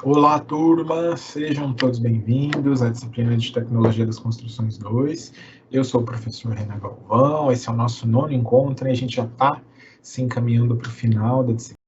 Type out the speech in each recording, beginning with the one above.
Olá, turma, sejam todos bem-vindos à disciplina de Tecnologia das Construções 2. Eu sou o professor Renan Galvão, esse é o nosso nono encontro e a gente já está se encaminhando para o final da disciplina.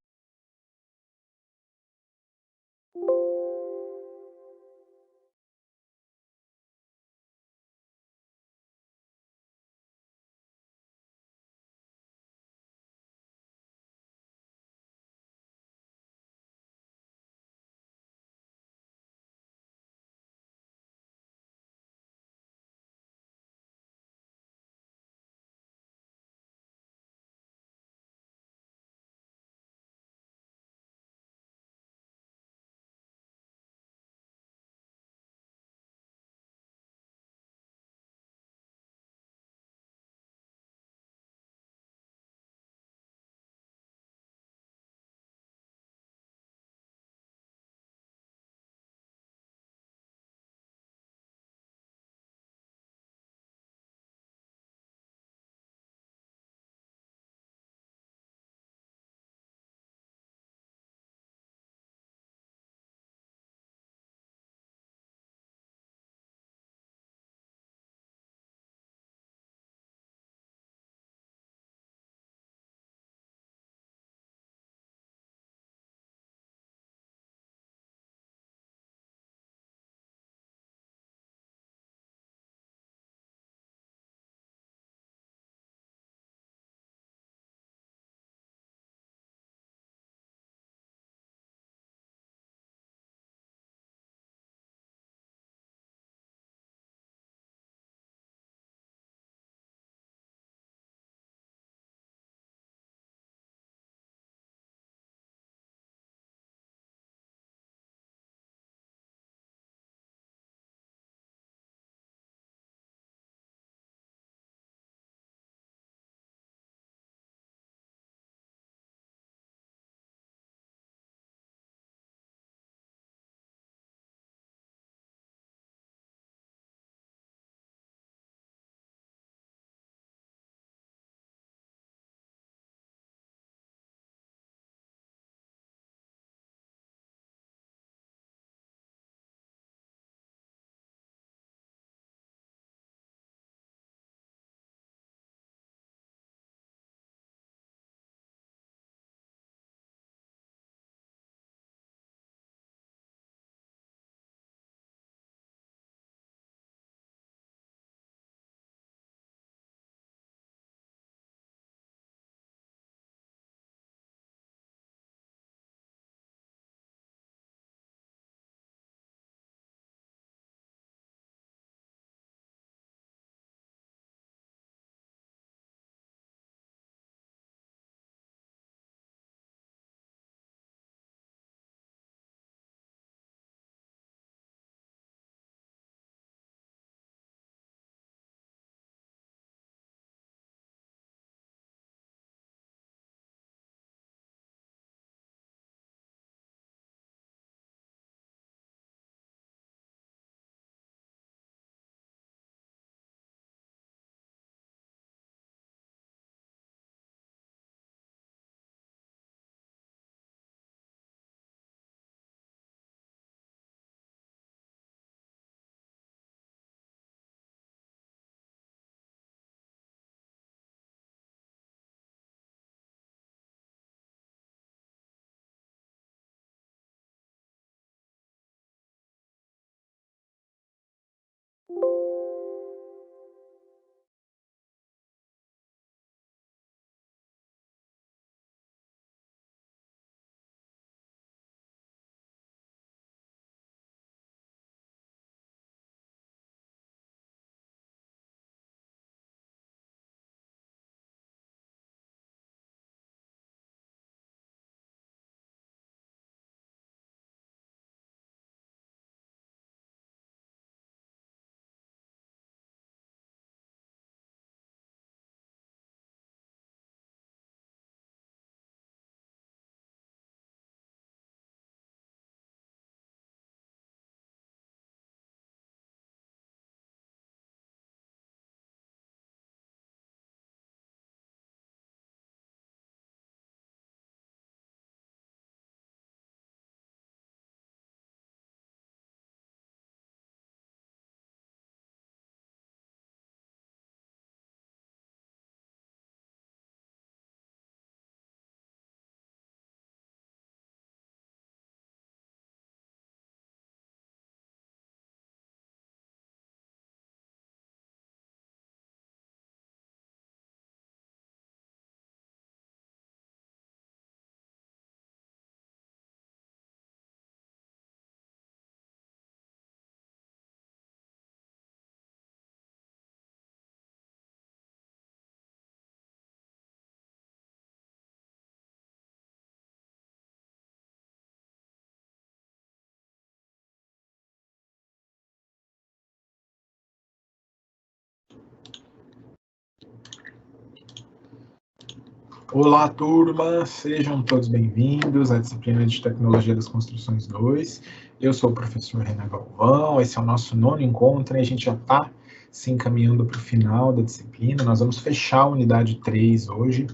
Olá, turma, sejam todos bem-vindos à disciplina de Tecnologia das Construções 2. Eu sou o professor Renan Galvão, esse é o nosso nono encontro e a gente já está se encaminhando para o final da disciplina. Nós vamos fechar a unidade 3 hoje.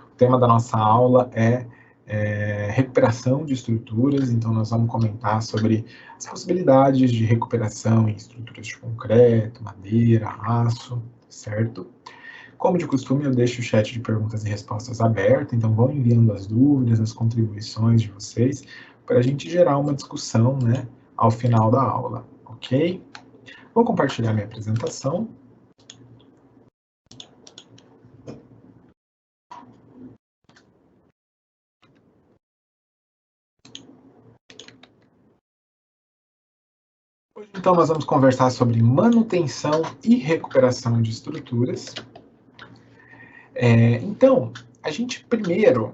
O tema da nossa aula é recuperação de estruturas, então nós vamos comentar sobre as possibilidades de recuperação em estruturas de concreto, madeira, aço, certo? Como de costume, eu deixo o chat de perguntas e respostas aberto, então vão enviando as dúvidas, as contribuições de vocês, para a gente gerar uma discussão, né, ao final da aula, ok? Vou compartilhar minha apresentação. Hoje, então, nós vamos conversar sobre manutenção e recuperação de estruturas. Então, a gente primeiro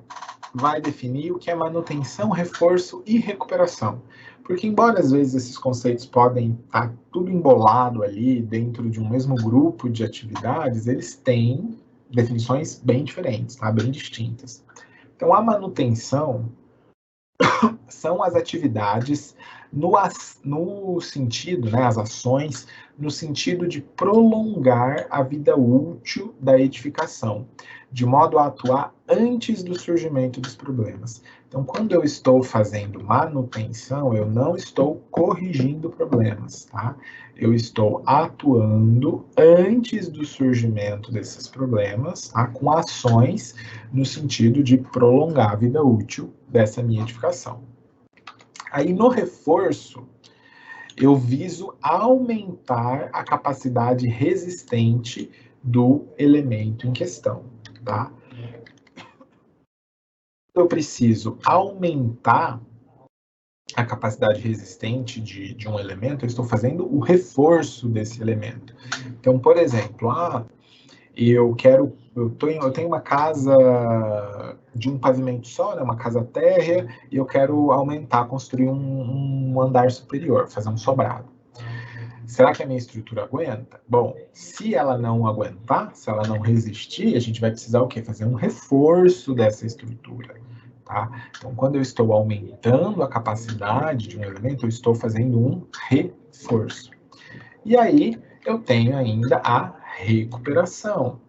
vai definir o que é manutenção, reforço e recuperação. Porque, embora às vezes esses conceitos podem estar tudo embolado ali dentro de um mesmo grupo de atividades, eles têm definições bem diferentes, tá? Bem distintas. Então, a manutenção são as atividades no sentido, né, as ações, no sentido de prolongar a vida útil da edificação, de modo a atuar antes do surgimento dos problemas. Então, quando eu estou fazendo manutenção, eu não estou corrigindo problemas, tá? Eu estou atuando antes do surgimento desses problemas, tá? Com ações no sentido de prolongar a vida útil dessa minha edificação. Aí, no reforço, eu viso aumentar a capacidade resistente do elemento em questão, tá? Eu preciso aumentar a capacidade resistente de um elemento, eu estou fazendo o reforço desse elemento. Então, por exemplo, eu tenho uma casa de um pavimento só, né, uma casa térrea, e eu quero aumentar, construir um andar superior, fazer um sobrado. Será que a minha estrutura aguenta? Bom, se ela não aguentar, se ela não resistir, a gente vai precisar o quê? Fazer um reforço dessa estrutura. Tá? Então, quando eu estou aumentando a capacidade de um elemento, eu estou fazendo um reforço. E aí, eu tenho ainda a recuperação.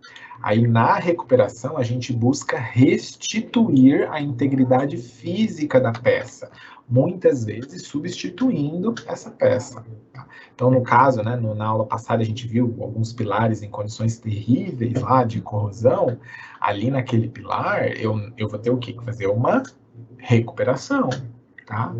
Aí, na recuperação, a gente busca restituir a integridade física da peça, muitas vezes substituindo essa peça. Tá? Então, no caso, né, na aula passada, a gente viu alguns pilares em condições terríveis lá de corrosão. Ali naquele pilar, eu vou ter o quê? Fazer uma recuperação. Tá?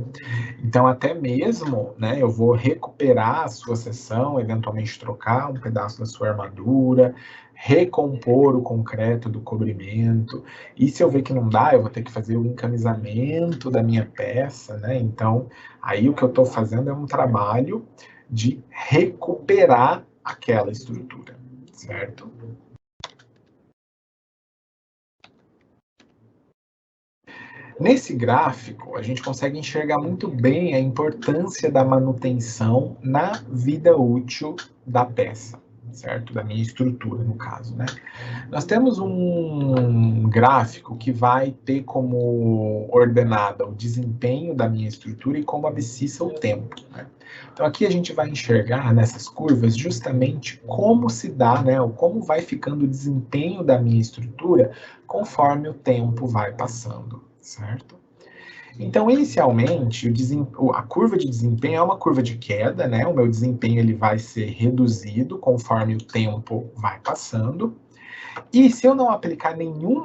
Então, até mesmo, né, eu vou recuperar a sua seção, eventualmente trocar um pedaço da sua armadura, recompor o concreto do cobrimento, e se eu ver que não dá, eu vou ter que fazer o encamisamento da minha peça, né? Então, aí o que eu estou fazendo é um trabalho de recuperar aquela estrutura, certo? Nesse gráfico, a gente consegue enxergar muito bem a importância da manutenção na vida útil da peça, certo? Da minha estrutura, no caso, né? Nós temos um gráfico que vai ter como ordenada o desempenho da minha estrutura e como abscissa o tempo, né? Então, aqui a gente vai enxergar nessas curvas justamente como se dá, né? Ou como vai ficando o desempenho da minha estrutura conforme o tempo vai passando. Certo? Então, inicialmente, a curva de desempenho é uma curva de queda, né? O meu desempenho ele vai ser reduzido conforme o tempo vai passando. E se eu não aplicar nenhum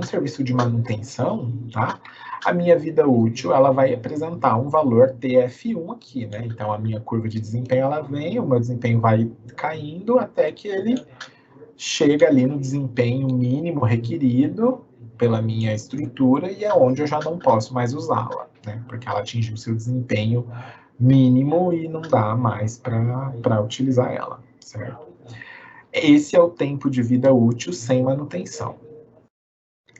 serviço de manutenção, tá? A minha vida útil ela vai apresentar um valor TF1 aqui, né? Então, a minha curva de desempenho ela vem, o meu desempenho vai caindo até que ele chega ali no desempenho mínimo requerido pela minha estrutura e é onde eu já não posso mais usá-la, né? Porque ela atingiu seu desempenho mínimo e não dá mais para utilizar ela, certo? Esse é o tempo de vida útil sem manutenção.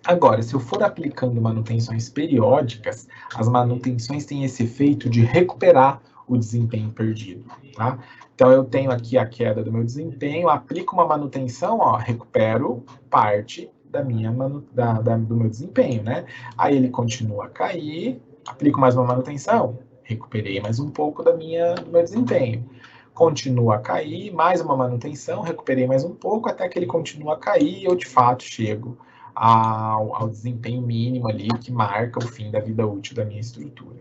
Agora, se eu for aplicando manutenções periódicas, as manutenções têm esse efeito de recuperar o desempenho perdido, tá? Então, eu tenho aqui a queda do meu desempenho, aplico uma manutenção, ó, recupero parte do meu desempenho, né? Aí ele continua a cair, aplico mais uma manutenção, recuperei mais um pouco do meu desempenho. Continua a cair, mais uma manutenção, recuperei mais um pouco, até que ele continua a cair e eu, de fato, chego ao desempenho mínimo ali, que marca o fim da vida útil da minha estrutura.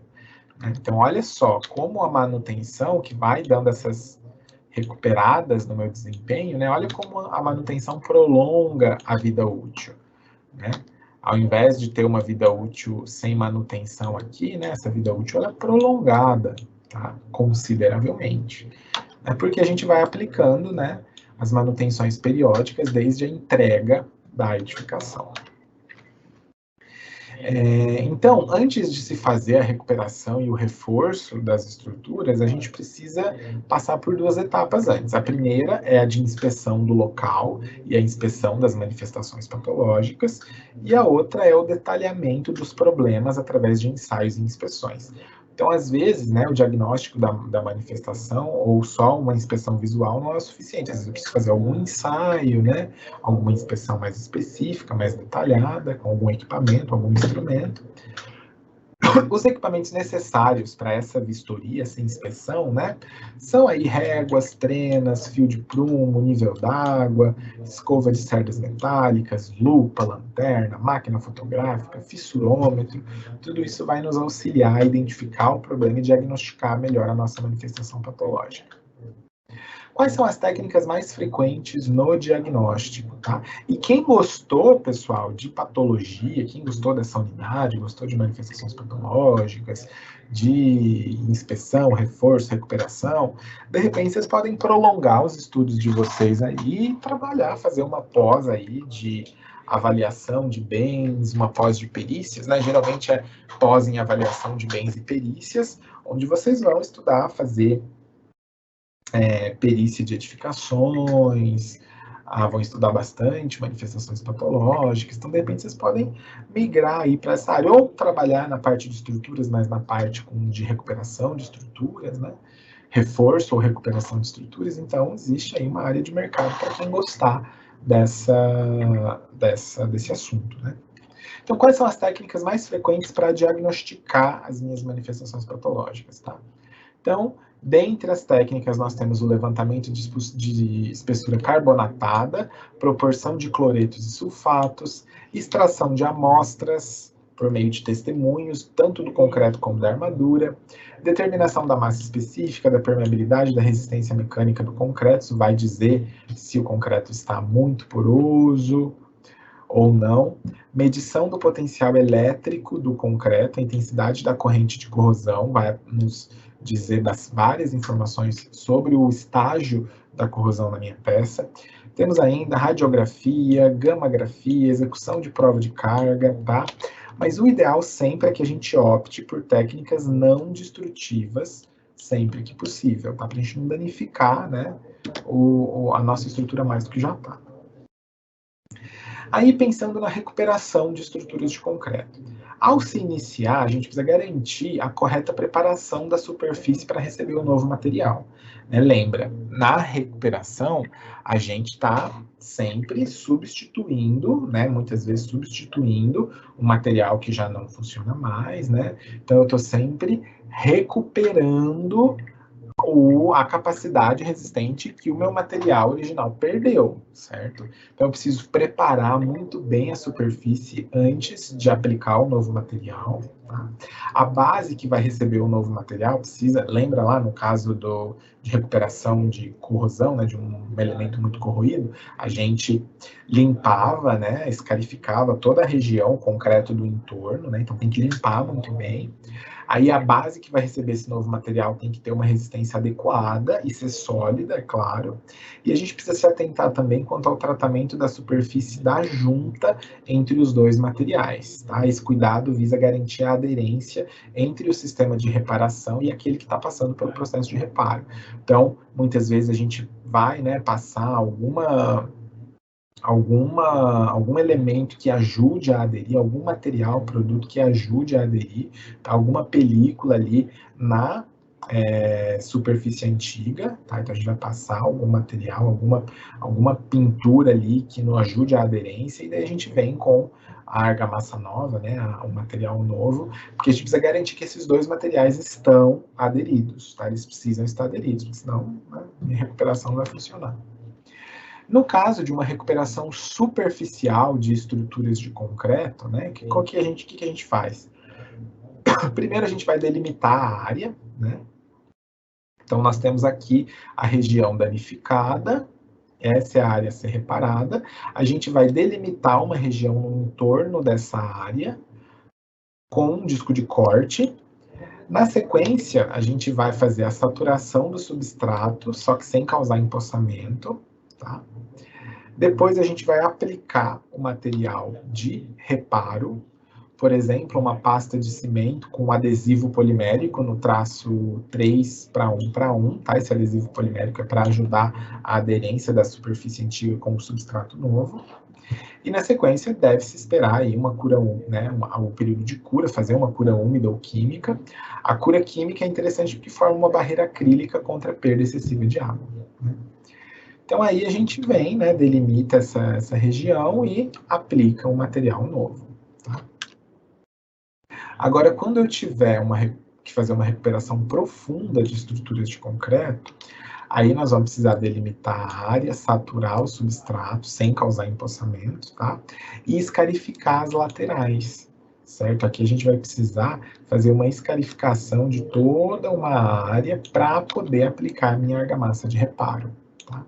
Então, olha só, como a manutenção, que vai dando essas recuperadas no meu desempenho, né? Olha como a manutenção prolonga a vida útil, né? Ao invés de ter uma vida útil sem manutenção aqui, né? Essa vida útil ela é prolongada, tá? Consideravelmente. É porque a gente vai aplicando, né? As manutenções periódicas desde a entrega da edificação. Então, antes de se fazer a recuperação e o reforço das estruturas, a gente precisa passar por duas etapas antes. A primeira é a de inspeção do local e a inspeção das manifestações patológicas, e a outra é o detalhamento dos problemas através de ensaios e inspeções. Então, às vezes, né, o diagnóstico da manifestação ou só uma inspeção visual não é o suficiente. Às vezes eu preciso fazer algum ensaio, né, alguma inspeção mais específica, mais detalhada, com algum equipamento, algum instrumento. Os equipamentos necessários para essa vistoria, essa inspeção, né, são aí réguas, trenas, fio de prumo, nível d'água, escova de cerdas metálicas, lupa, lanterna, máquina fotográfica, fissurômetro. Tudo isso vai nos auxiliar a identificar o problema e diagnosticar melhor a nossa manifestação patológica. Quais são as técnicas mais frequentes no diagnóstico, tá? E quem gostou, pessoal, de patologia, quem gostou dessa unidade, gostou de manifestações patológicas, de inspeção, reforço, recuperação, de repente vocês podem prolongar os estudos de vocês aí e trabalhar, fazer uma pós aí de avaliação de bens, uma pós de perícias, né? Geralmente é pós em avaliação de bens e perícias, onde vocês vão estudar, fazer perícia de edificações, vão estudar bastante manifestações patológicas, então de repente vocês podem migrar aí para essa área, ou trabalhar na parte de estruturas, mas na parte de recuperação de estruturas, né? Reforço ou recuperação de estruturas, então existe aí uma área de mercado para quem gostar desse assunto, né? Então, quais são as técnicas mais frequentes para diagnosticar as minhas manifestações patológicas, tá? Então, dentre as técnicas, nós temos o levantamento de espessura carbonatada, proporção de cloretos e sulfatos, extração de amostras por meio de testemunhos, tanto do concreto como da armadura, determinação da massa específica, da permeabilidade, da resistência mecânica do concreto, isso vai dizer se o concreto está muito poroso ou não, medição do potencial elétrico do concreto, a intensidade da corrente de corrosão, vai nos dizer das várias informações sobre o estágio da corrosão na minha peça. Temos ainda radiografia, gamografia, execução de prova de carga, tá? Mas o ideal sempre é que a gente opte por técnicas não destrutivas, sempre que possível, tá? Para a gente não danificar, né, a nossa estrutura mais do que já está. Aí, pensando na recuperação de estruturas de concreto. Ao se iniciar, a gente precisa garantir a correta preparação da superfície para receber o novo material, né? Lembra, na recuperação, a gente está sempre substituindo, né? Muitas vezes substituindo o material que já não funciona mais, né? Então, eu estou sempre recuperando a capacidade resistente que o meu material original perdeu, certo? Então, eu preciso preparar muito bem a superfície antes de aplicar o novo material, tá? A base que vai receber o novo material precisa, lembra lá no caso de recuperação de corrosão, né, de um elemento muito corroído, a gente limpava, né, escarificava toda a região, o concreto do entorno, né, então tem que limpar muito bem. Aí a base que vai receber esse novo material tem que ter uma resistência adequada e ser sólida, é claro. E a gente precisa se atentar também quanto ao tratamento da superfície da junta entre os dois materiais, tá? Esse cuidado visa garantir a aderência entre o sistema de reparação e aquele que está passando pelo processo de reparo. Então, muitas vezes a gente vai, né, passar algum elemento que ajude a aderir, algum material, produto que ajude a aderir, tá? Alguma película ali na superfície antiga, tá? Então a gente vai passar algum material, alguma pintura ali que nos ajude a aderência, e daí a gente vem com a argamassa nova, né? O material novo, porque a gente precisa garantir que esses dois materiais estão aderidos, tá? Eles precisam estar aderidos, porque senão, né, a recuperação não vai funcionar. No caso de uma recuperação superficial de estruturas de concreto, né? Que a gente faz? Primeiro a gente vai delimitar a área, né? Então, nós temos aqui a região danificada, essa é a área a ser reparada. A gente vai delimitar uma região no entorno dessa área com um disco de corte. Na sequência, a gente vai fazer a saturação do substrato, só que sem causar empossamento, tá? Depois a gente vai aplicar o material de reparo, por exemplo, uma pasta de cimento com adesivo polimérico no traço 3:1:1, tá? Esse adesivo polimérico é para ajudar a aderência da superfície antiga com o substrato novo. E na sequência deve-se esperar aí uma cura, né, o período de cura, fazer uma cura úmida ou química. A cura química é interessante porque forma uma barreira acrílica contra a perda excessiva de água, né? Então aí a gente vem, né, delimita essa região e aplica um material novo, tá? Agora, quando eu tiver que fazer uma recuperação profunda de estruturas de concreto, aí nós vamos precisar delimitar a área, saturar o substrato sem causar empossamento, tá? E escarificar as laterais, certo? Aqui a gente vai precisar fazer uma escarificação de toda uma área para poder aplicar a minha argamassa de reparo, tá?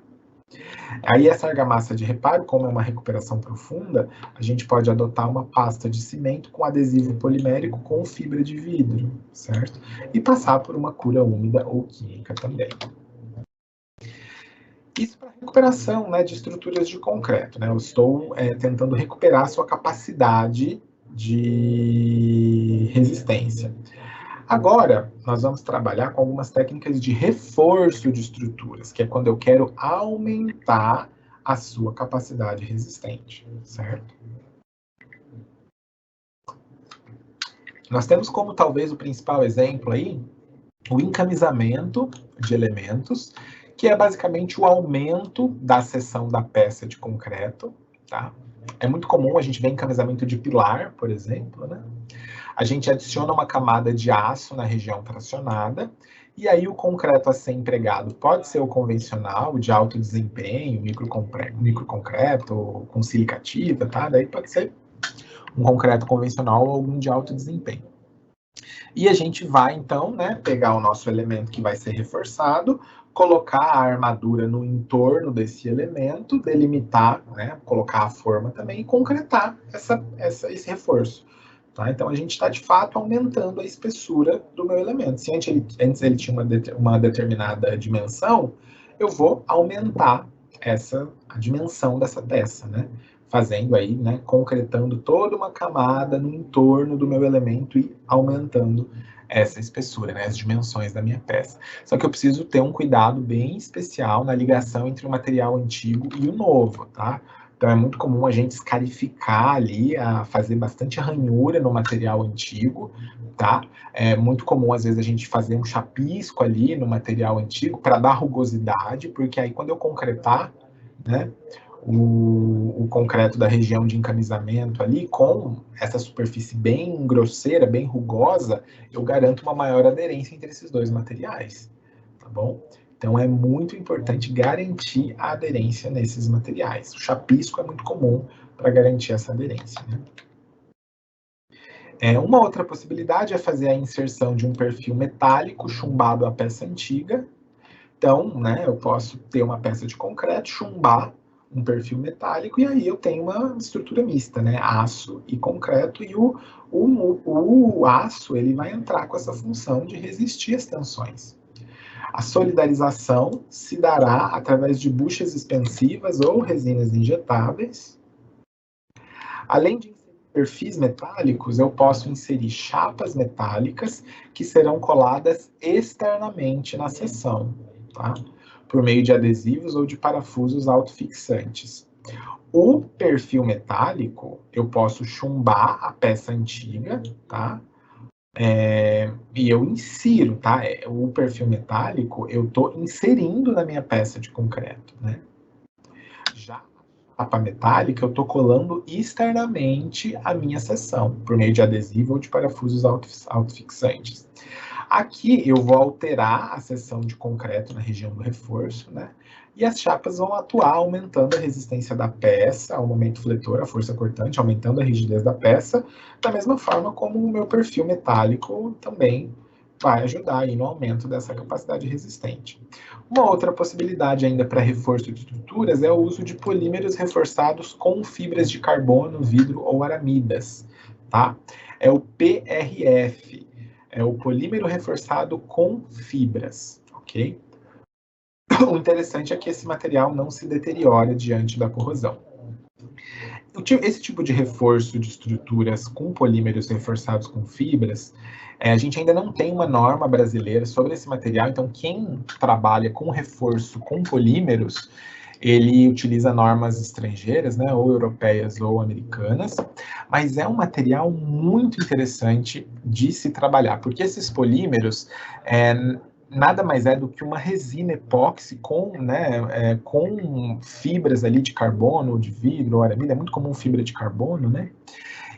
Aí essa argamassa de reparo, como é uma recuperação profunda, a gente pode adotar uma pasta de cimento com adesivo polimérico com fibra de vidro, certo? E passar por uma cura úmida ou química também. Isso para recuperação, né, de estruturas de concreto, né? Eu estou tentando recuperar a sua capacidade de resistência. Agora, nós vamos trabalhar com algumas técnicas de reforço de estruturas, que é quando eu quero aumentar a sua capacidade resistente, certo? Nós temos como talvez o principal exemplo aí o encamisamento de elementos, que é basicamente o aumento da seção da peça de concreto, tá? É muito comum a gente ver encamisamento de pilar, por exemplo, né? A gente adiciona uma camada de aço na região tracionada, e aí o concreto a ser empregado pode ser o convencional, de alto desempenho, microconcreto, com silicativa, tá? Daí pode ser um concreto convencional ou algum de alto desempenho. E a gente vai, então, né, pegar o nosso elemento que vai ser reforçado, colocar a armadura no entorno desse elemento, delimitar, né, colocar a forma também e concretar esse reforço. Tá? Então, a gente está, de fato, aumentando a espessura do meu elemento. Se antes ele tinha uma determinada dimensão, eu vou aumentar a dimensão dessa peça, né? Fazendo aí, né, concretando toda uma camada no entorno do meu elemento e aumentando essa espessura, né, as dimensões da minha peça. Só que eu preciso ter um cuidado bem especial na ligação entre o material antigo e o novo, tá? Então é muito comum a gente escarificar ali, a fazer bastante ranhura no material antigo, tá? É muito comum, às vezes, a gente fazer um chapisco ali no material antigo para dar rugosidade, porque aí quando eu concretar, né, o concreto da região de encamisamento ali, com essa superfície bem grosseira, bem rugosa, eu garanto uma maior aderência entre esses dois materiais, tá bom? Então é muito importante garantir a aderência nesses materiais. O chapisco é muito comum para garantir essa aderência, né? Uma outra possibilidade é fazer a inserção de um perfil metálico chumbado à peça antiga. Então, né, eu posso ter uma peça de concreto, chumbar um perfil metálico, e aí eu tenho uma estrutura mista, né, aço e concreto, e o aço ele vai entrar com essa função de resistir às tensões. A solidarização se dará através de buchas expansivas ou resinas injetáveis. Além de perfis metálicos, eu posso inserir chapas metálicas que serão coladas externamente na seção, tá? Por meio de adesivos ou de parafusos autofixantes. O perfil metálico, eu posso chumbar a peça antiga, tá? E eu insiro, tá? O perfil metálico eu estou inserindo na minha peça de concreto, né? Já a chapa metálica eu estou colando externamente a minha seção, por meio de adesivo ou de parafusos autofixantes. Aqui eu vou alterar a seção de concreto na região do reforço, né? E as chapas vão atuar aumentando a resistência da peça ao momento fletor, a força cortante, aumentando a rigidez da peça, da mesma forma como o meu perfil metálico também vai ajudar aí no aumento dessa capacidade resistente. Uma outra possibilidade ainda para reforço de estruturas é o uso de polímeros reforçados com fibras de carbono, vidro ou aramidas, tá? É o PRF, é o polímero reforçado com fibras, ok? O interessante é que esse material não se deteriora diante da corrosão. Esse tipo de reforço de estruturas com polímeros reforçados com fibras, a gente ainda não tem uma norma brasileira sobre esse material, então quem trabalha com reforço com polímeros, ele utiliza normas estrangeiras, né, ou europeias ou americanas, mas é um material muito interessante de se trabalhar, porque esses polímeros nada mais é do que uma resina epóxi com, né, com fibras ali de carbono, de vidro ou aramida, é muito comum fibra de carbono, né?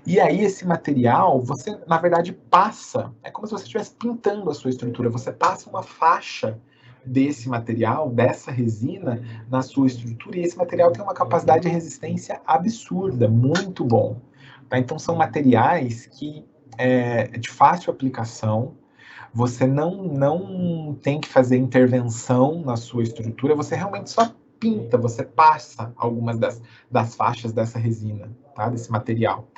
E aí esse material, você, na verdade, passa, é como se você estivesse pintando a sua estrutura, você passa uma faixa desse material, dessa resina, na sua estrutura, e esse material tem uma capacidade de resistência absurda, muito bom. Tá? Então são materiais que de fácil aplicação, você não tem que fazer intervenção na sua estrutura, você realmente só pinta, você passa algumas das faixas dessa resina, tá? Desse material.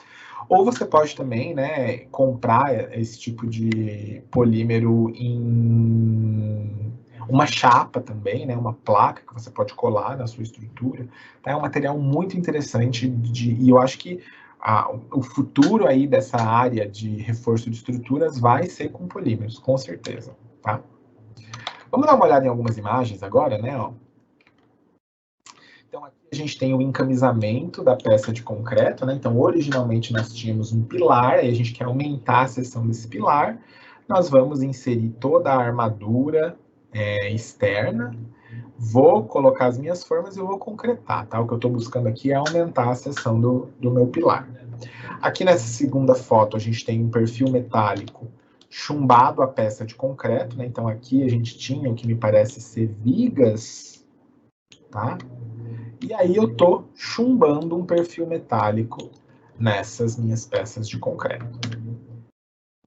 Ou você pode também, né, comprar esse tipo de polímero em uma chapa também, né, uma placa que você pode colar na sua estrutura. Tá? É um material muito interessante e eu acho que o futuro aí dessa área de reforço de estruturas vai ser com polímeros, com certeza. Tá? Vamos dar uma olhada em algumas imagens agora, né? Ó. Então aqui a gente tem o encamisamento da peça de concreto, né? Então originalmente nós tínhamos um pilar, aí a gente quer aumentar a seção desse pilar, nós vamos inserir toda a armadura externa, vou colocar as minhas formas e eu vou concretar, tá? O que eu estou buscando aqui é aumentar a seção do meu pilar. Aqui nessa segunda foto a gente tem um perfil metálico chumbado a peça de concreto, né? Então aqui a gente tinha o que me parece ser vigas, tá? E aí eu tô chumbando um perfil metálico nessas minhas peças de concreto.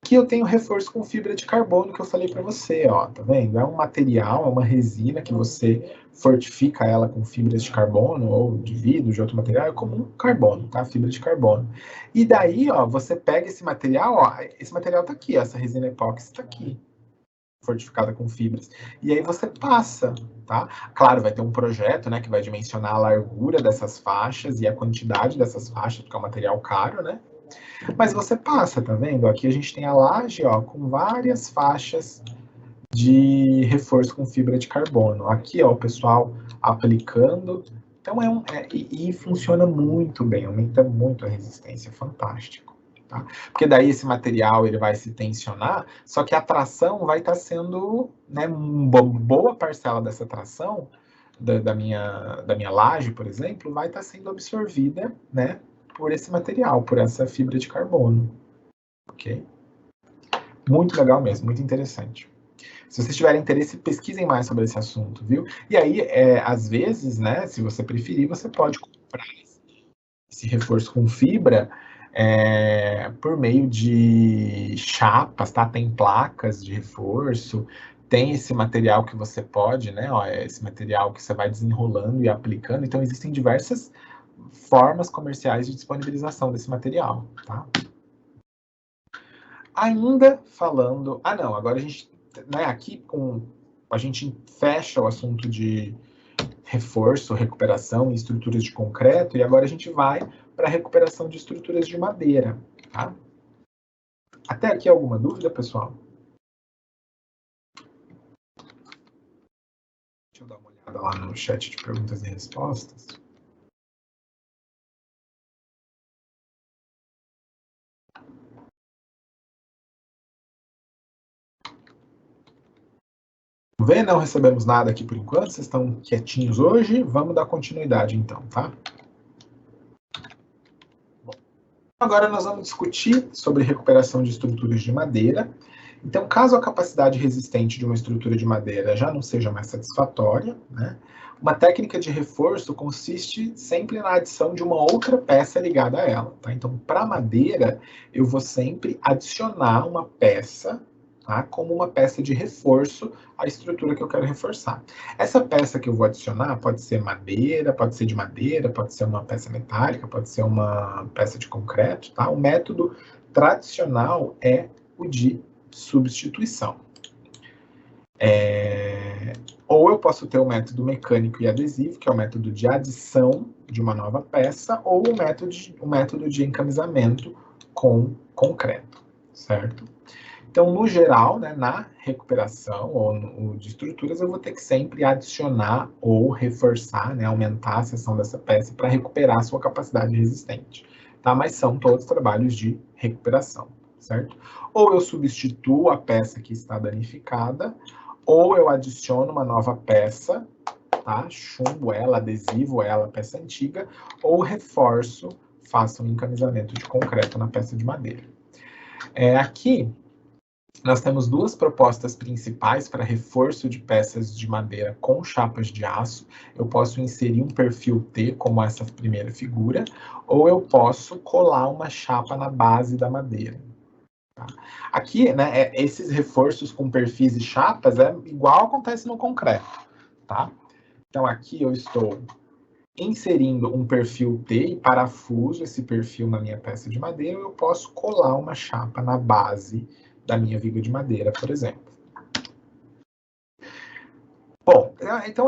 Aqui eu tenho reforço com fibra de carbono que eu falei para você, ó, tá vendo? É um material, é uma resina que você fortifica ela com fibras de carbono ou de vidro, de outro material, é como um carbono, tá? Fibra de carbono. E daí, ó, você pega esse material, ó, esse material tá aqui, ó, essa resina epóxi tá aqui, fortificada com fibras. E aí você passa, tá? Claro, vai ter um projeto, né, que vai dimensionar a largura dessas faixas e a quantidade dessas faixas, porque é um material caro, né? Mas você passa, tá vendo? Aqui a gente tem a laje, ó, com várias faixas de reforço com fibra de carbono. Aqui, ó, o pessoal aplicando. Então e funciona muito bem, aumenta muito a resistência, fantástico. Tá? Porque daí esse material ele vai se tensionar, só que a tração vai estar sendo, né, uma boa parcela dessa tração da minha laje, por exemplo, vai estar sendo absorvida, né, por esse material, por essa fibra de carbono. Ok? Muito legal mesmo, muito interessante. Se vocês tiverem interesse, pesquisem mais sobre esse assunto, viu? E aí, às vezes, né, se você preferir, você pode comprar esse reforço com fibra por meio de chapas, tá? Tem placas de reforço, tem esse material que você pode, né? Ó, esse material que você vai desenrolando e aplicando. Então, existem diversas formas comerciais de disponibilização desse material, tá? Ainda falando... Ah, não, agora a gente... Né, aqui a gente fecha o assunto de reforço, recuperação e estruturas de concreto, e agora a gente vai para a recuperação de estruturas de madeira. Tá? Até aqui alguma dúvida, pessoal? Deixa eu dar uma olhada lá no chat de perguntas e respostas. Vamos ver, não recebemos nada aqui por enquanto, vocês estão quietinhos hoje, vamos dar continuidade então, tá? Bom, agora nós vamos discutir sobre recuperação de estruturas de madeira. Então, caso a capacidade resistente de uma estrutura de madeira já não seja mais satisfatória, né, uma técnica de reforço consiste sempre na adição de uma outra peça ligada a ela. Tá? Então, para madeira, eu vou sempre adicionar uma peça, tá, como uma peça de reforço à estrutura que eu quero reforçar. Essa peça que eu vou adicionar pode ser madeira, pode ser de madeira, pode ser uma peça metálica, pode ser uma peça de concreto. Tá? O método tradicional é o de substituição. Ou eu posso ter o método mecânico e adesivo, que é o método de adição de uma nova peça, ou o método de encamisamento com concreto, certo? Então, no geral, né, na recuperação ou de estruturas, eu vou ter que sempre adicionar ou reforçar, né, aumentar a seção dessa peça para recuperar a sua capacidade resistente. Tá? Mas são todos trabalhos de recuperação, certo? Ou eu substituo a peça que está danificada, ou eu adiciono uma nova peça, tá? Chumbo ela, adesivo ela, peça antiga, ou reforço, faço um encamisamento de concreto na peça de madeira. Aqui, nós temos duas propostas principais para reforço de peças de madeira com chapas de aço. Eu posso inserir um perfil T, como essa primeira figura, ou eu posso colar uma chapa na base da madeira. Tá? Aqui, né, esses reforços com perfis e chapas é igual acontece no concreto. Tá? Então, aqui eu estou inserindo um perfil T e parafuso esse perfil na minha peça de madeira, eu posso colar uma chapa na base da minha viga de madeira, por exemplo. Bom, então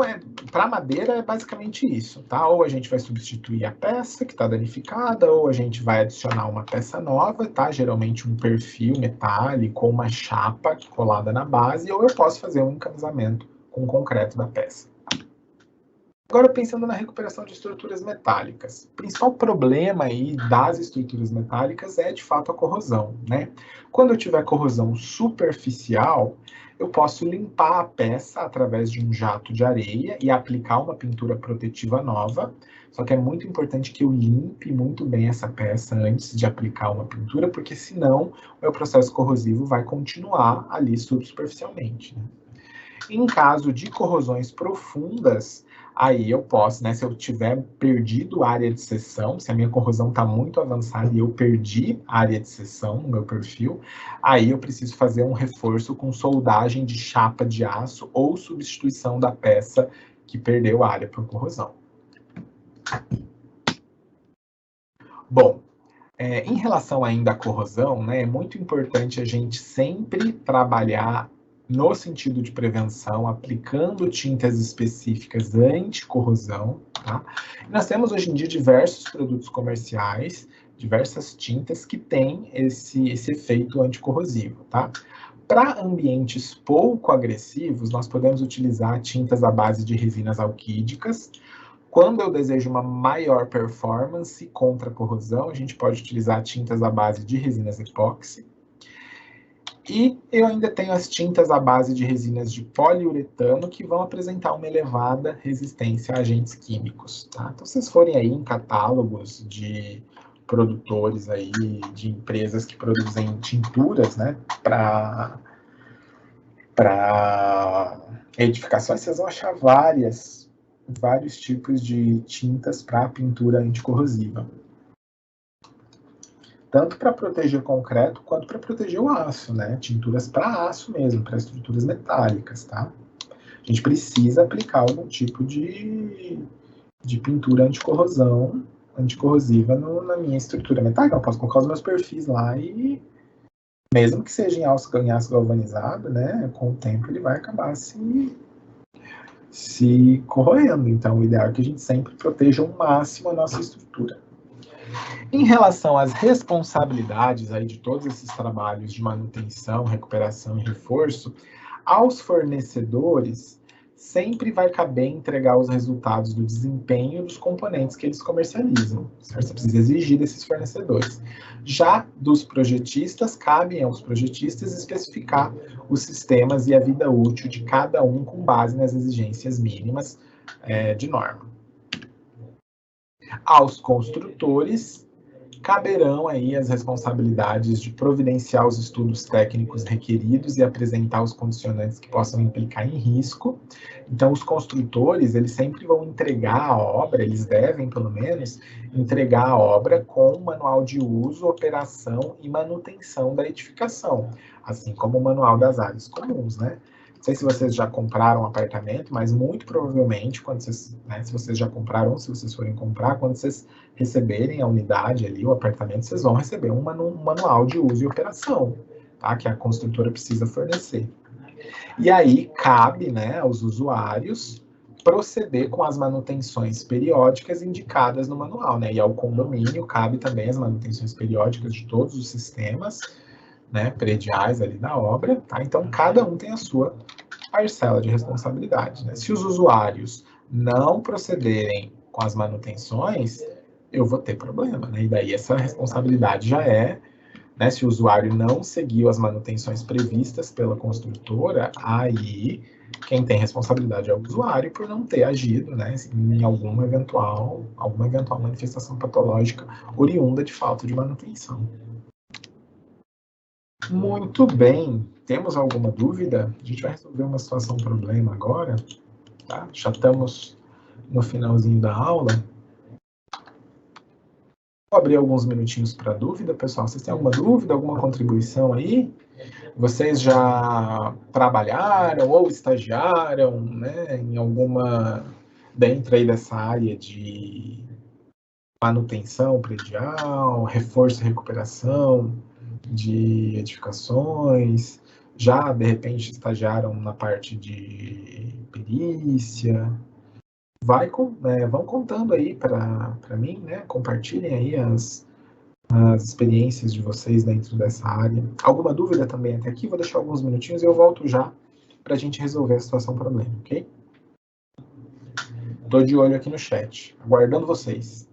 para madeira é basicamente isso, tá? Ou a gente vai substituir a peça que está danificada, ou a gente vai adicionar uma peça nova, tá? Geralmente um perfil metálico ou uma chapa colada na base, ou eu posso fazer um encamisamento com concreto da peça. Agora, pensando na recuperação de estruturas metálicas, o principal problema aí das estruturas metálicas é, de fato, a corrosão, né? Quando eu tiver corrosão superficial, eu posso limpar a peça através de um jato de areia e aplicar uma pintura protetiva nova, só que é muito importante que eu limpe muito bem essa peça antes de aplicar uma pintura, porque senão o meu processo corrosivo vai continuar ali subsuperficialmente, né? Em caso de corrosões profundas, aí eu posso, né, se eu tiver perdido a área de seção, se a minha corrosão está muito avançada e eu perdi a área de seção no meu perfil, aí eu preciso fazer um reforço com soldagem de chapa de aço ou substituição da peça que perdeu a área por corrosão. Bom, em relação ainda à corrosão, né, é muito importante a gente sempre trabalhar no sentido de prevenção, aplicando tintas específicas anti-corrosão. Tá? Nós temos hoje em dia diversos produtos comerciais, diversas tintas que têm esse efeito anticorrosivo. Tá? Para ambientes pouco agressivos, nós podemos utilizar tintas à base de resinas alquídicas. Quando eu desejo uma maior performance contra a corrosão, a gente pode utilizar tintas à base de resinas epóxi. E eu ainda tenho as tintas à base de resinas de poliuretano que vão apresentar uma elevada resistência a agentes químicos. Tá? Então, se vocês forem aí em catálogos de produtores aí, de empresas que produzem tinturas, né, para edificações, vocês vão achar vários tipos de tintas para pintura anticorrosiva. Tanto para proteger concreto, quanto para proteger o aço, né? Tinturas para aço mesmo, para estruturas metálicas, tá? A gente precisa aplicar algum tipo de pintura anticorrosiva na minha estrutura metálica. Eu posso colocar os meus perfis lá e, mesmo que seja em aço galvanizado, né? Com o tempo ele vai acabar se corroendo. Então, o ideal é que a gente sempre proteja ao máximo a nossa estrutura. Em relação às responsabilidades aí de todos esses trabalhos de manutenção, recuperação e reforço, aos fornecedores sempre vai caber entregar os resultados do desempenho dos componentes que eles comercializam, certo? Você precisa exigir desses fornecedores. Já dos projetistas, cabem aos projetistas especificar os sistemas e a vida útil de cada um com base nas exigências mínimas de norma. Aos construtores, caberão aí as responsabilidades de providenciar os estudos técnicos requeridos e apresentar os condicionantes que possam implicar em risco. Então, os construtores, eles sempre vão entregar a obra, eles devem, pelo menos, entregar a obra com o manual de uso, operação e manutenção da edificação, assim como o manual das áreas comuns, né? Não sei se vocês já compraram um apartamento, mas muito provavelmente, quando vocês, né, se vocês já compraram ou se vocês forem comprar, quando vocês receberem a unidade ali, o apartamento, vocês vão receber um manual de uso e operação, tá? Que a construtora precisa fornecer. E aí cabe, né, aos usuários proceder com as manutenções periódicas indicadas no manual, né? E ao condomínio cabe também as manutenções periódicas de todos os sistemas, né, prediais ali da obra, tá? Então cada um tem a sua parcela de responsabilidade, né? Se os usuários não procederem com as manutenções, eu vou ter problema, né? E daí essa responsabilidade já é, né? Se o usuário não seguiu as manutenções previstas pela construtora, aí quem tem responsabilidade é o usuário por não ter agido, né? Em alguma eventual manifestação patológica oriunda de falta de manutenção. Muito bem. Temos alguma dúvida? A gente vai resolver uma situação, um problema agora, tá? Já estamos no finalzinho da aula. Vou abrir alguns minutinhos para dúvida, pessoal. Vocês têm alguma dúvida, alguma contribuição aí? Vocês já trabalharam ou estagiaram, né, em alguma, dentro aí dessa área de manutenção predial, reforço e recuperação de edificações? Já, de repente, estagiaram na parte de perícia? Vão contando aí para mim, né? Compartilhem aí as experiências de vocês dentro dessa área. Alguma dúvida também até aqui? Vou deixar alguns minutinhos e eu volto já para a gente resolver a situação problema, ok? Estou de olho aqui no chat, aguardando vocês.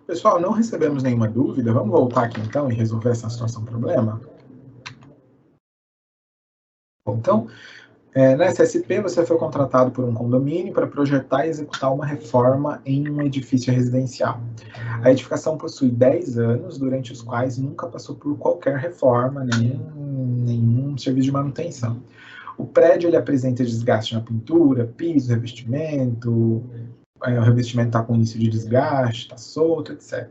Pessoal, não recebemos nenhuma dúvida. Vamos voltar aqui então e resolver essa situação problema? Bom, então, na SSP você foi contratado por um condomínio para projetar e executar uma reforma em um edifício residencial. A edificação possui 10 anos, durante os quais nunca passou por qualquer reforma, nem nenhum serviço de manutenção. O prédio ele apresenta desgaste na pintura, piso, revestimento, o revestimento está com início de desgaste, está solto, etc.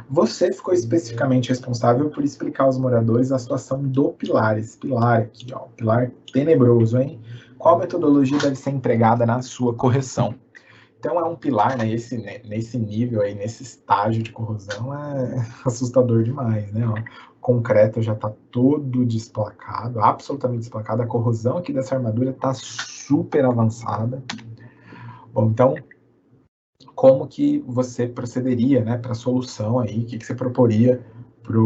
Você ficou especificamente responsável por explicar aos moradores a situação do pilar, esse pilar aqui, ó, pilar tenebroso, hein? Qual metodologia deve ser empregada na sua correção? Então é um pilar, né? Nesse nível aí, nesse estágio de corrosão, é assustador demais, né? Ó, o concreto já está todo desplacado, absolutamente desplacado. A corrosão aqui dessa armadura está super avançada. Bom, então, como que você procederia, né, para a solução aí? O que você proporia para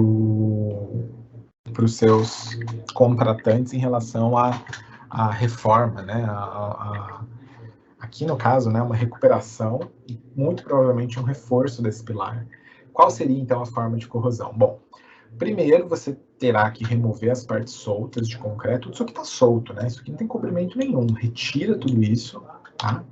os seus contratantes em relação à reforma, né? Aqui no caso, né, uma recuperação e muito provavelmente um reforço desse pilar. Qual seria então a forma de corrosão? Bom, primeiro você terá que remover as partes soltas de concreto, tudo isso aqui está solto, né? Isso aqui não tem cobrimento nenhum. Retira tudo isso, tá?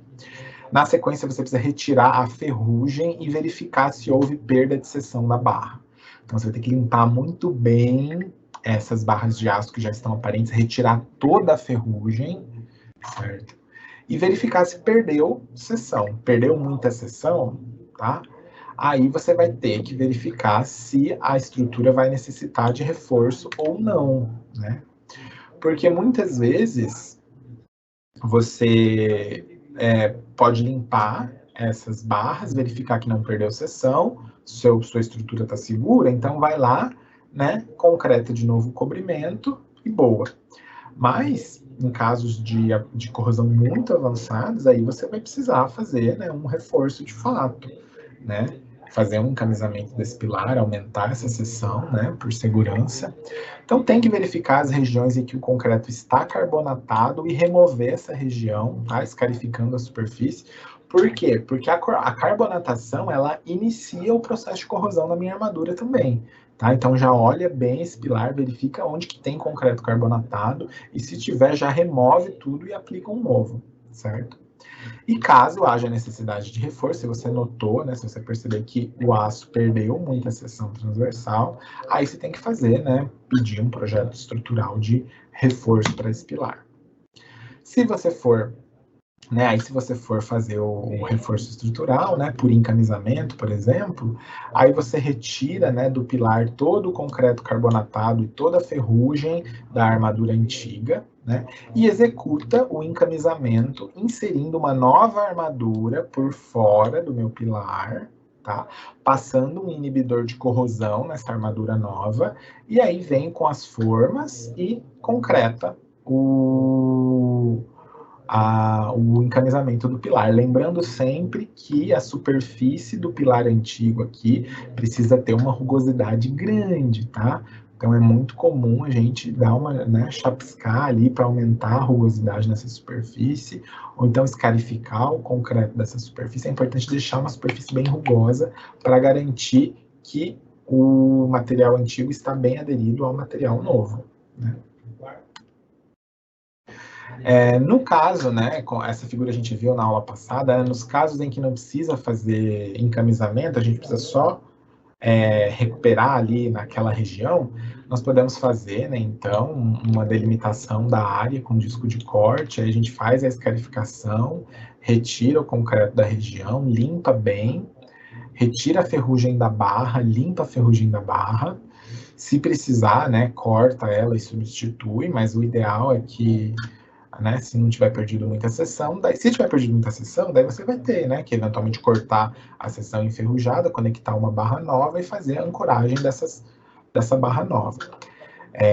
Na sequência você precisa retirar a ferrugem e verificar se houve perda de seção da barra. Então você vai ter que limpar muito bem essas barras de aço que já estão aparentes, retirar toda a ferrugem, certo? E verificar se perdeu seção. Perdeu muita seção, tá? Aí você vai ter que verificar se a estrutura vai necessitar de reforço ou não, né? Porque muitas vezes você pode limpar essas barras, verificar que não perdeu seção, sua estrutura está segura, então vai lá, né? Concreta de novo o cobrimento e boa. Mas, em casos de corrosão muito avançados, aí você vai precisar fazer, né, um reforço de fato, né? Fazer um encaminhamento desse pilar, aumentar essa seção, né, por segurança. Então, tem que verificar as regiões em que o concreto está carbonatado e remover essa região, tá? Escarificando a superfície. Por quê? Porque a carbonatação, ela inicia o processo de corrosão na minha armadura também. Tá? Então já olha bem esse pilar, verifica onde que tem concreto carbonatado e se tiver já remove tudo e aplica um novo, certo? E caso haja necessidade de reforço, se você notou, né, se você perceber que o aço perdeu muita seção transversal, aí você tem que fazer, né, pedir um projeto estrutural de reforço para esse pilar. Se você for aí se você for fazer o reforço estrutural, né, por encamisamento, por exemplo, aí você retira, né, do pilar todo o concreto carbonatado e toda a ferrugem da armadura antiga, né, e executa o encamisamento inserindo uma nova armadura por fora do meu pilar, tá? Passando um inibidor de corrosão nessa armadura nova, e aí vem com as formas e concreta o encaminhamento do pilar. Lembrando sempre que a superfície do pilar antigo aqui precisa ter uma rugosidade grande, tá? Então é muito comum a gente dar uma, né, chapiscar ali para aumentar a rugosidade nessa superfície, ou então escarificar o concreto dessa superfície. É importante deixar uma superfície bem rugosa para garantir que o material antigo está bem aderido ao material novo, né? No caso, né, com essa figura a gente viu na aula passada, né, nos casos em que não precisa fazer encamisamento, a gente precisa só recuperar ali naquela região, nós podemos fazer, né, então, uma delimitação da área com disco de corte, aí a gente faz a escarificação, retira o concreto da região, limpa bem, retira a ferrugem da barra, limpa a ferrugem da barra, se precisar, né, corta ela e substitui, mas o ideal é que, né, se não tiver perdido muita seção, daí, se tiver perdido muita seção, daí você vai ter, né, que eventualmente cortar a seção enferrujada, conectar uma barra nova e fazer a ancoragem dessa barra nova,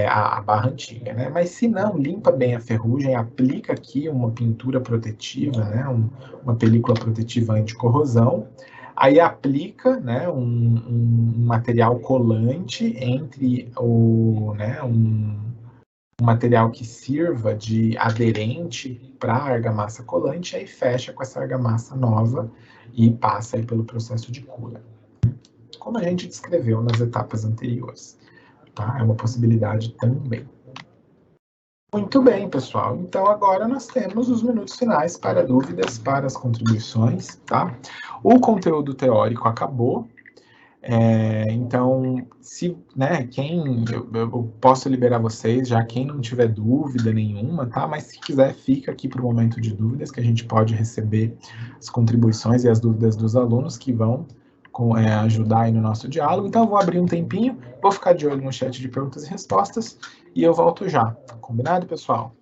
a barra antiga, né? Mas se não, limpa bem a ferrugem, aplica aqui uma pintura protetiva, né, uma película protetiva anti-corrosão, aí aplica, né, um material colante entre um material que sirva de aderente para a argamassa colante, aí fecha com essa argamassa nova e passa aí pelo processo de cura. como a gente descreveu nas etapas anteriores. Tá? É uma possibilidade também. Muito bem, pessoal. Então, agora nós temos os minutos finais para dúvidas, para as contribuições, tá? O conteúdo teórico acabou. Então, se, né, eu posso liberar vocês, já quem não tiver dúvida nenhuma, tá? Mas se quiser, fica aqui para o momento de dúvidas, que a gente pode receber as contribuições e as dúvidas dos alunos que vão ajudar aí no nosso diálogo. Então, eu vou abrir um tempinho, vou ficar de olho no chat de perguntas e respostas e eu volto já. Combinado, pessoal?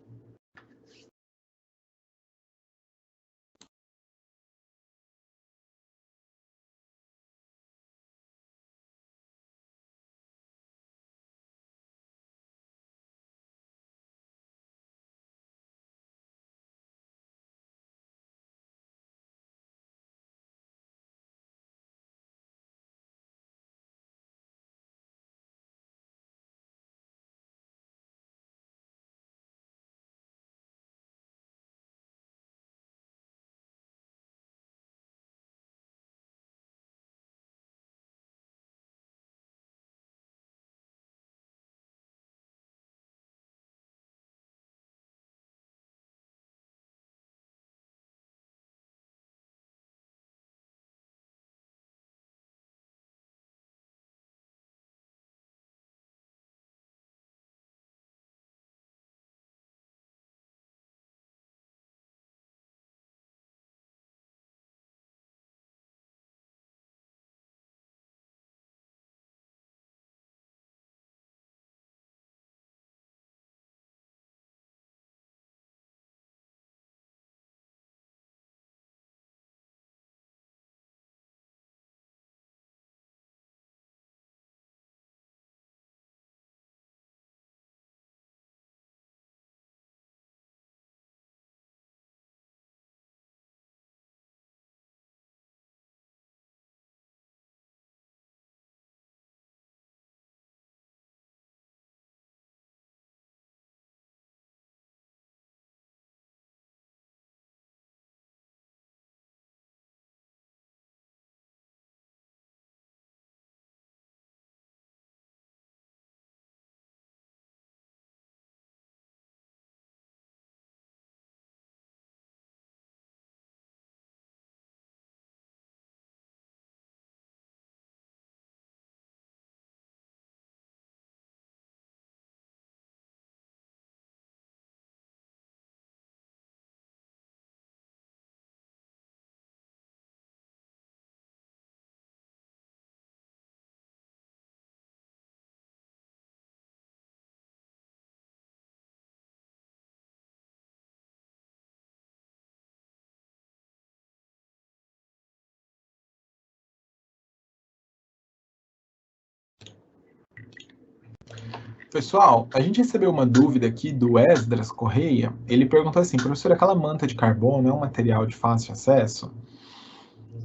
Pessoal, a gente recebeu uma dúvida aqui do Esdras Correia. Ele perguntou assim, professor, aquela manta de carbono é um material de fácil acesso?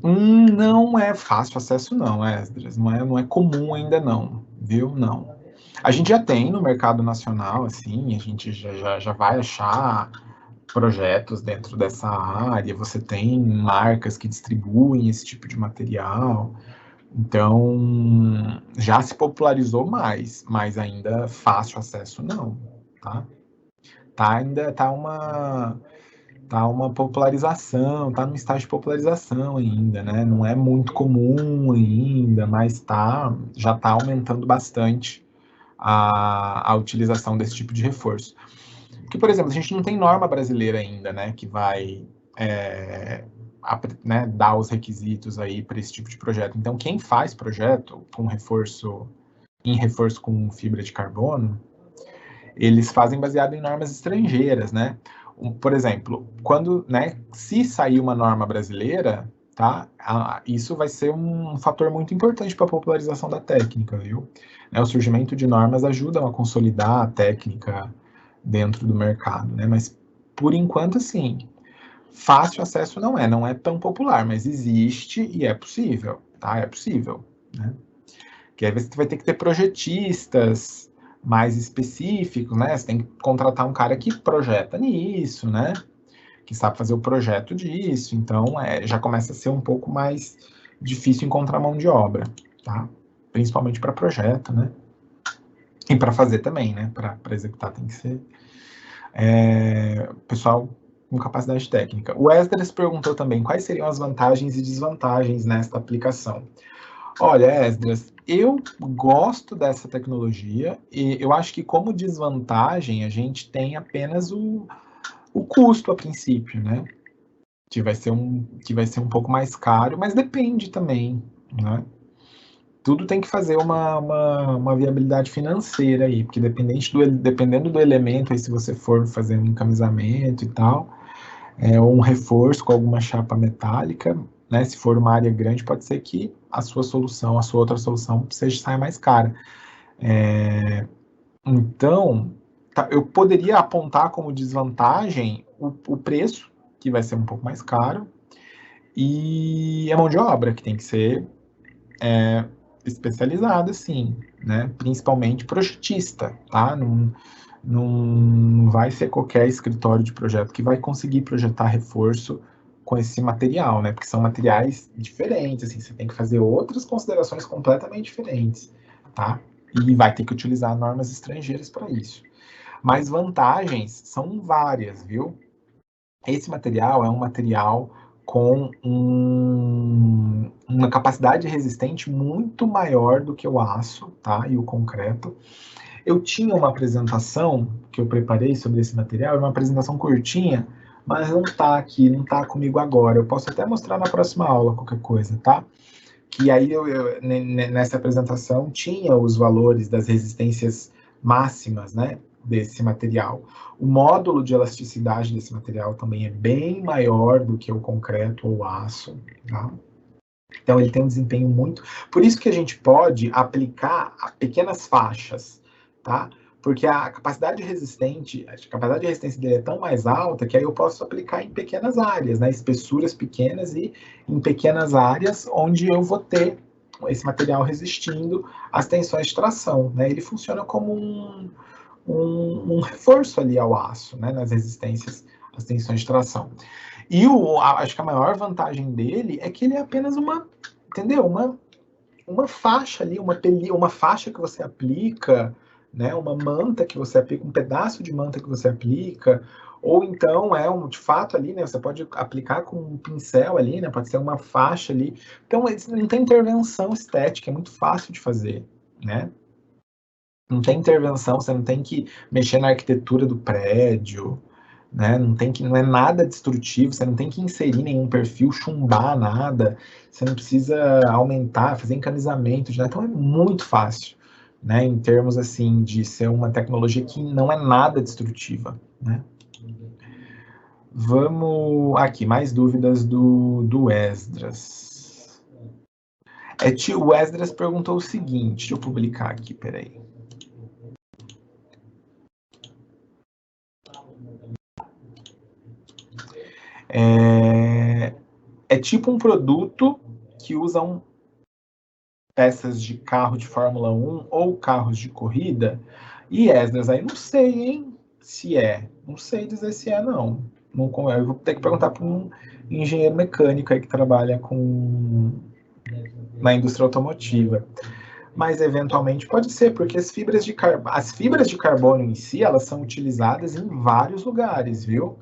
Não é fácil acesso não, Esdras. Não é comum ainda não, viu? Não. A gente já tem no mercado nacional, assim, a gente já vai achar projetos dentro dessa área, você tem marcas que distribuem esse tipo de material. Então, já se popularizou mais, mas ainda fácil acesso não, tá? Ainda tá uma popularização, tá num estágio de popularização ainda, né? Não é muito comum ainda, mas já tá aumentando bastante a utilização desse tipo de reforço. Porque, por exemplo, a gente não tem norma brasileira ainda, né, que vai dar os requisitos aí para esse tipo de projeto. Então, quem faz projeto com reforço com fibra de carbono, eles fazem baseado em normas estrangeiras, né? Por exemplo, se sair uma norma brasileira, tá? Isso vai ser um fator muito importante para a popularização da técnica, viu? O surgimento de normas ajudam a consolidar a técnica dentro do mercado, né? Mas por enquanto, sim, fácil acesso não é tão popular, mas existe e é possível, tá? É possível, né? Que aí você vai ter que ter projetistas mais específicos, né? Você tem que contratar um cara que projeta nisso, né? Que sabe fazer o projeto disso. Então, já começa a ser um pouco mais difícil encontrar mão de obra, tá? Principalmente para projeto, né? E para fazer também, né? Para executar tem que ser pessoal com capacidade técnica. O Esdras perguntou também quais seriam as vantagens e desvantagens nesta aplicação. Olha, Esdras, eu gosto dessa tecnologia e eu acho que como desvantagem a gente tem apenas o custo a princípio, né? Que vai ser um pouco mais caro, mas depende também, né? Tudo tem que fazer uma viabilidade financeira aí, porque dependendo do elemento, aí se você for fazer um encamisamento e tal, ou um reforço com alguma chapa metálica, né? Se for uma área grande, pode ser que a sua outra solução saia mais cara. Então, eu poderia apontar como desvantagem o preço, que vai ser um pouco mais caro, e a mão de obra, que tem que ser especializada, sim, né? Principalmente projetista, tá? Não vai ser qualquer escritório de projeto que vai conseguir projetar reforço com esse material, né? Porque são materiais diferentes, assim, você tem que fazer outras considerações completamente diferentes, tá? E vai ter que utilizar normas estrangeiras para isso. Mas vantagens são várias, viu? Esse material é um material com uma capacidade resistente muito maior do que o aço, tá? E o concreto. Eu tinha uma apresentação que eu preparei sobre esse material, uma apresentação curtinha, mas não está aqui, não está comigo agora. Eu posso até mostrar na próxima aula, qualquer coisa, tá? Que aí nessa apresentação tinha os valores das resistências máximas, né, desse material. O módulo de elasticidade desse material também é bem maior do que o concreto ou o aço, tá? Então ele tem um desempenho muito... Por isso que a gente pode aplicar a pequenas faixas, tá? Porque a capacidade de resistência dele é tão mais alta que aí eu posso aplicar em pequenas áreas, né? Espessuras pequenas e em pequenas áreas onde eu vou ter esse material resistindo às tensões de tração, né? Ele funciona como um reforço ali ao aço, né? Nas resistências às tensões de tração. E acho que a maior vantagem dele é que ele é apenas entendeu? Uma faixa ali, uma faixa que você aplica, né? Uma manta que você aplica, um pedaço de manta que você aplica, ou então de fato ali, né? Você pode aplicar com um pincel ali, né? Pode ser uma faixa ali. Então, não tem intervenção estética, é muito fácil de fazer, né? Não tem intervenção, você não tem que mexer na arquitetura do prédio, né? Não é nada destrutivo, você não tem que inserir nenhum perfil, chumbar nada, você não precisa aumentar, fazer encamisamento, então é muito fácil, né? Em termos assim de ser uma tecnologia que não é nada destrutiva, né? Vamos aqui, mais dúvidas do Esdras. O Esdras perguntou o seguinte, deixa eu publicar aqui, peraí. É tipo um produto que usam peças de carro de Fórmula 1 ou carros de corrida. E Esdras, aí não sei, hein? Se é. Não sei dizer se é, não. Eu vou ter que perguntar para um engenheiro mecânico aí que trabalha na indústria automotiva. Mas eventualmente pode ser, porque as fibras de carbono em si, elas são utilizadas em vários lugares, viu?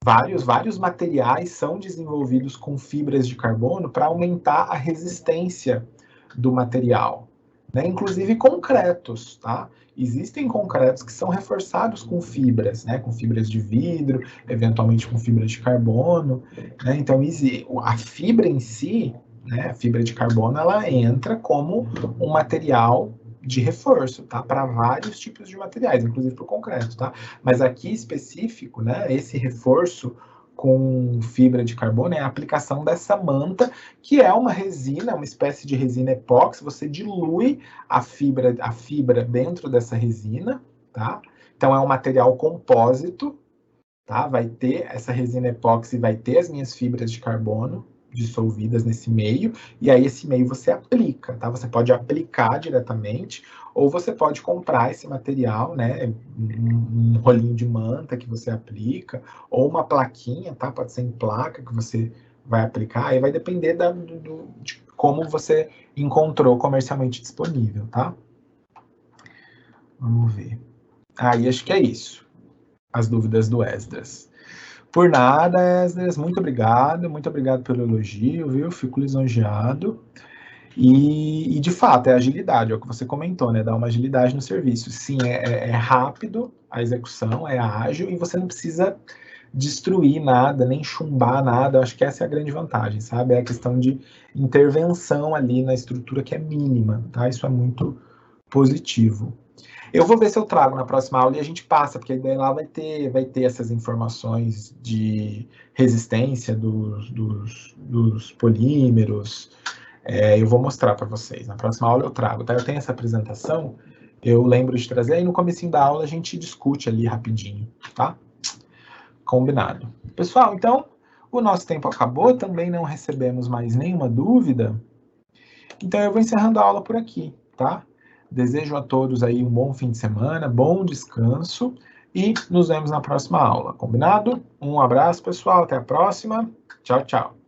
Vários materiais são desenvolvidos com fibras de carbono para aumentar a resistência do material, né? Inclusive concretos, tá? Existem concretos que são reforçados com fibras, né? Com fibras de vidro, eventualmente com fibras de carbono, né? Então a fibra em si, né? A fibra de carbono, ela entra como um material de reforço, tá? Para vários tipos de materiais, inclusive para o concreto, tá? Mas aqui específico, né? Esse reforço com fibra de carbono é a aplicação dessa manta, que é uma resina, uma espécie de resina epóxi. Você dilui a fibra dentro dessa resina, tá? Então é um material compósito, tá? Vai ter essa resina epóxi, vai ter as minhas fibras de carbono dissolvidas nesse meio, e aí esse meio você aplica, tá? Você pode aplicar diretamente, ou você pode comprar esse material, né? Um rolinho de manta que você aplica, ou uma plaquinha, tá? Pode ser em placa que você vai aplicar, aí vai depender de como você encontrou comercialmente disponível, tá? Vamos ver. Aí acho que é isso. As dúvidas do Esdras. Por nada, Esdras, muito obrigado pelo elogio, viu? Fico lisonjeado. E de fato, é agilidade, é o que você comentou, né? Dá uma agilidade no serviço. Sim, é rápido a execução, é ágil, e você não precisa destruir nada, nem chumbar nada. Eu acho que essa é a grande vantagem, sabe? É a questão de intervenção ali na estrutura que é mínima, tá? Isso é muito positivo. Eu vou ver se eu trago na próxima aula e a gente passa, porque daí lá vai ter essas informações de resistência dos polímeros. Eu vou mostrar para vocês. Na próxima aula eu trago, tá? Eu tenho essa apresentação, eu lembro de trazer, aí no comecinho da aula a gente discute ali rapidinho, tá? Combinado. Pessoal, então, o nosso tempo acabou, também não recebemos mais nenhuma dúvida, então eu vou encerrando a aula por aqui, tá? Desejo a todos aí um bom fim de semana, bom descanso, e nos vemos na próxima aula, combinado? Um abraço, pessoal, até a próxima. Tchau, tchau.